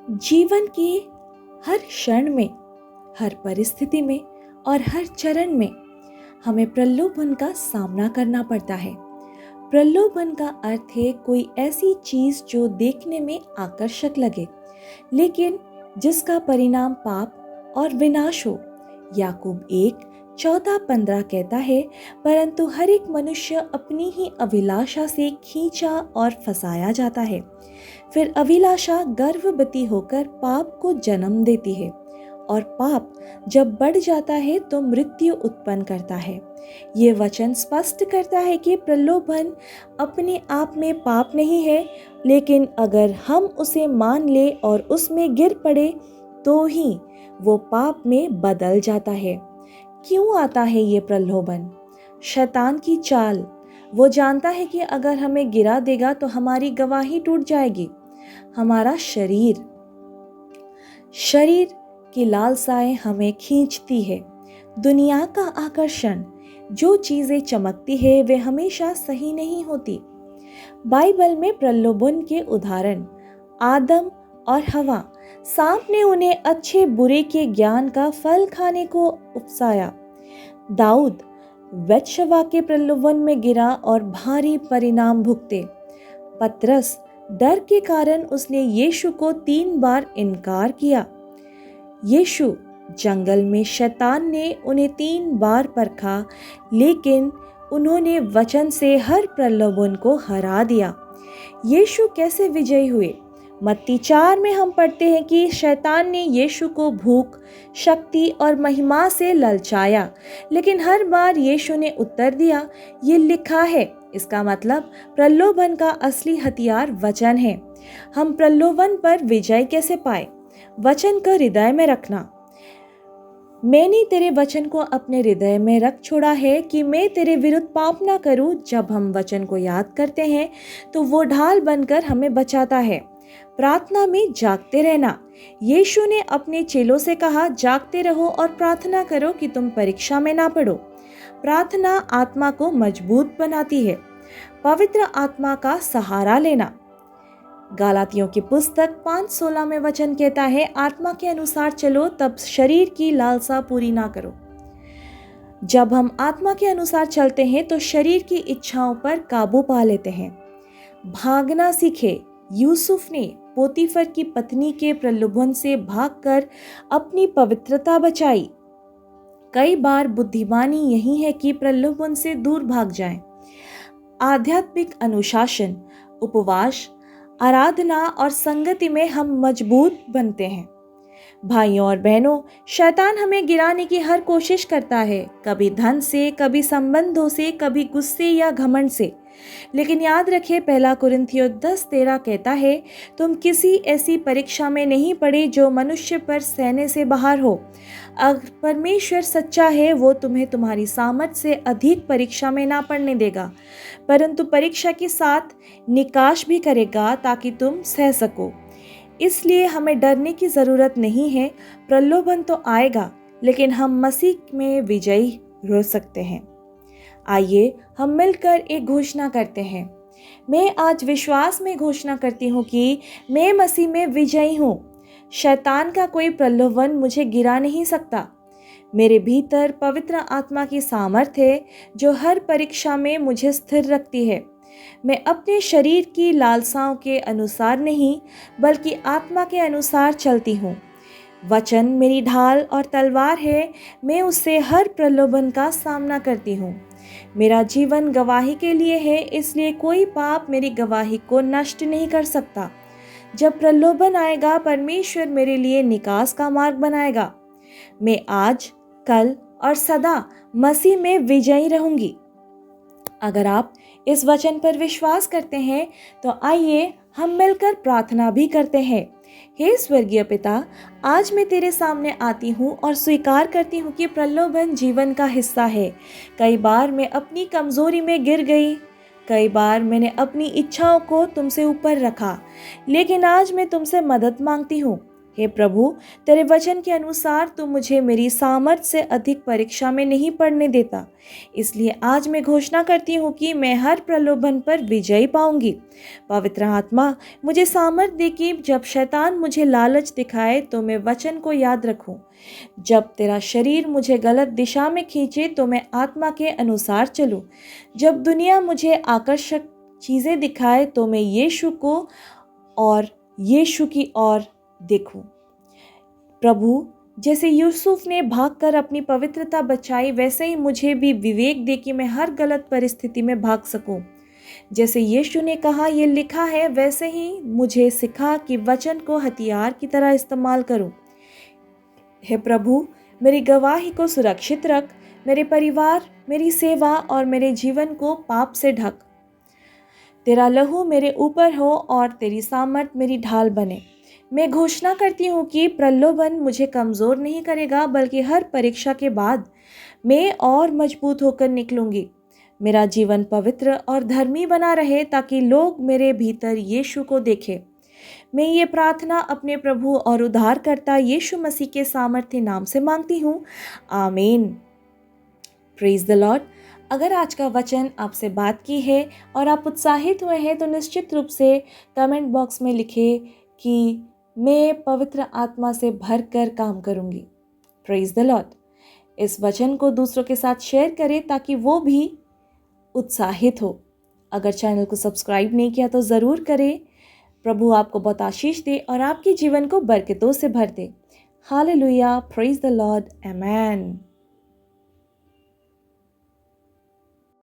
जीवन के हर क्षण में, हर परिस्थिति में और हर चरण में हमें प्रलोभन का सामना करना पड़ता है। प्रलोभन का अर्थ है कोई ऐसी चीज जो देखने में आकर्षक लगे, लेकिन जिसका परिणाम पाप और विनाश हो। याकूब 1:14-15 कहता है, परंतु हर एक मनुष्य अपनी ही अभिलाषा से खींचा और फंसाया जाता है। फिर अभिलाषा गर्भवती होकर पाप को जन्म देती है, और पाप जब बढ़ जाता है तो मृत्यु उत्पन्न करता है। ये वचन स्पष्ट करता है कि प्रलोभन अपने आप में पाप नहीं है, लेकिन अगर हम उसे मान ले और उसमें गिर पड़े तो ही वो पाप में बदल जाता है। क्यों आता है ये प्रलोभन? शैतान की चाल। वो जानता है कि अगर हमें गिरा देगा तो हमारी गवाही टूट जाएगी। हमारा शरीर की लालसाएं हमें खींचती है। दुनिया का आकर्षण, जो चीजें चमकती है वे हमेशा सही नहीं होती। बाइबल में प्रलोभन के उदाहरण आदम और हवा। सांप ने उन्हें अच्छे बुरे के ज्ञान का फल खाने को उकसाया। दाऊद बेतशबा के प्रलोभन में गिरा और भारी परिणाम भुगते। पतरस डर के कारण उसने यीशु को 3 बार इनकार किया। यीशु जंगल में शैतान ने उन्हें 3 बार परखा, लेकिन उन्होंने वचन से हर प्रलोभन को हरा दिया। यीशु कैसे विजयी हुए? मत्ती 4 में हम पढ़ते हैं कि शैतान ने यीशु को भूख, शक्ति और महिमा से ललचाया, लेकिन हर बार यीशु ने उत्तर दिया, ये लिखा है। इसका मतलब प्रलोभन का असली हथियार वचन है। हम प्रलोभन पर विजय कैसे पाए? वचन को हृदय में रखना। मैंने तेरे वचन को अपने हृदय में रख छोड़ा है कि मैं तेरे विरुद्ध पाप ना करूं। जब हम वचन को याद करते हैं तो वो ढाल बनकर हमें बचाता है। प्रार्थना में जागते रहना। यीशु ने अपने चेलों से कहा, जागते रहो और प्रार्थना करो कि तुम परीक्षा में ना पड़ो। प्रार्थना आत्मा को मजबूत बनाती है। पवित्र आत्मा का सहारा लेना। गलातियों की पुस्तक 5:16 में वचन कहता है, आत्मा के अनुसार चलो, तब शरीर की लालसा पूरी ना करो। जब हम आत्मा के अनुसार चलते हैं तो शरीर की इच्छाओं पर काबू पा लेते हैं। भागना सीखे। यूसुफ ने पोतीफर की पत्नी के प्रलोभन से भागकर अपनी पवित्रता बचाई। कई बार बुद्धिमानी यही है कि प्रलोभन से दूर भाग जाएं। आध्यात्मिक अनुशासन, उपवास, आराधना और संगति में हम मजबूत बनते हैं। भाइयों और बहनों, शैतान हमें गिराने की हर कोशिश करता है, कभी धन से, कभी संबंधों से, कभी गुस्से या घमंड से। लेकिन याद रखें, 1 कुरिन्थियों 10:13 कहता है, तुम किसी ऐसी परीक्षा में नहीं पड़े जो मनुष्य पर सहने से बाहर हो। अगर परमेश्वर सच्चा है, वो तुम्हें तुम्हारी सामर्थ से अधिक परीक्षा में ना पड़ने देगा, परंतु परीक्षा के साथ निकाश भी करेगा ताकि तुम सह सको। इसलिए हमें डरने की जरूरत नहीं है। प्रलोभन तो आएगा, लेकिन हम मसीह में विजयी हो सकते हैं। आइए हम मिलकर एक घोषणा करते हैं। मैं आज विश्वास में घोषणा करती हूँ कि मैं मसीह में विजयी हूँ। शैतान का कोई प्रलोभन मुझे गिरा नहीं सकता। मेरे भीतर पवित्र आत्मा की सामर्थ है जो हर परीक्षा में मुझे स्थिर रखती है। मैं अपने शरीर की लालसाओं के अनुसार नहीं, बल्कि आत्मा के अनुसार चलती हूँ। वचन मेरी ढाल और तलवार है, मैं उससे हर प्रलोभन का सामना करती हूँ। मेरा जीवन गवाही के लिए है, इसलिए कोई पाप मेरी गवाही को नष्ट नहीं कर सकता। जब प्रलोभन आएगा, परमेश्वर मेरे लिए निकास का मार्ग बनाएगा। मैं आज, कल और सदा मसीह में विजयी रहूंगी। अगर आप इस वचन पर विश्वास करते हैं तो आइए हम मिलकर प्रार्थना भी करते हैं। हे स्वर्गीय पिता, आज मैं तेरे सामने आती हूँ और स्वीकार करती हूँ कि प्रलोभन जीवन का हिस्सा है। कई बार मैं अपनी कमजोरी में गिर गई, कई बार मैंने अपनी इच्छाओं को तुमसे ऊपर रखा, लेकिन आज मैं तुमसे मदद मांगती हूँ। हे प्रभु, तेरे वचन के अनुसार तू मुझे मेरी सामर्थ्य से अधिक परीक्षा में नहीं पड़ने देता। इसलिए आज मैं घोषणा करती हूँ कि मैं हर प्रलोभन पर विजय पाऊंगी। पवित्र आत्मा, मुझे सामर्थ्य दे कि जब शैतान मुझे लालच दिखाए तो मैं वचन को याद रखूं। जब तेरा शरीर मुझे गलत दिशा में खींचे तो मैं आत्मा के अनुसार चलूं। जब दुनिया मुझे आकर्षक चीज़ें दिखाए तो मैं यीशु की ओर देखूं। प्रभु, जैसे यूसुफ ने भागकर अपनी पवित्रता बचाई, वैसे ही मुझे भी विवेक दे कि मैं हर गलत परिस्थिति में भाग सकूं। जैसे यीशु ने कहा ये लिखा है, वैसे ही मुझे सिखा कि वचन को हथियार की तरह इस्तेमाल करूं। हे प्रभु, मेरी गवाही को सुरक्षित रख, मेरे परिवार, मेरी सेवा और मेरे जीवन को पाप से ढक। तेरा लहू मेरे ऊपर हो और तेरी सामर्थ मेरी ढाल बने। मैं घोषणा करती हूँ कि प्रलोभन मुझे कमज़ोर नहीं करेगा, बल्कि हर परीक्षा के बाद मैं और मजबूत होकर निकलूंगी। मेरा जीवन पवित्र और धर्मी बना रहे ताकि लोग मेरे भीतर यीशु को देखें। मैं ये प्रार्थना अपने प्रभु और उद्धारकर्ता यीशु मसीह के सामर्थ्य नाम से मांगती हूँ। आमीन। Praise the Lord. अगर आज का वचन आपसे बात की है और आप उत्साहित हुए हैं तो निश्चित रूप से कमेंट बॉक्स में लिखें कि मैं पवित्र आत्मा से भरकर काम करूंगी। Praise the Lord. इस वचन को दूसरों के साथ शेयर करें ताकि वो भी उत्साहित हो। अगर चैनल को सब्सक्राइब नहीं किया तो ज़रूर करें। प्रभु आपको बहुत आशीष दे और आपके जीवन को बरकतों से भर दे। Hallelujah. Praise the Lord. Amen.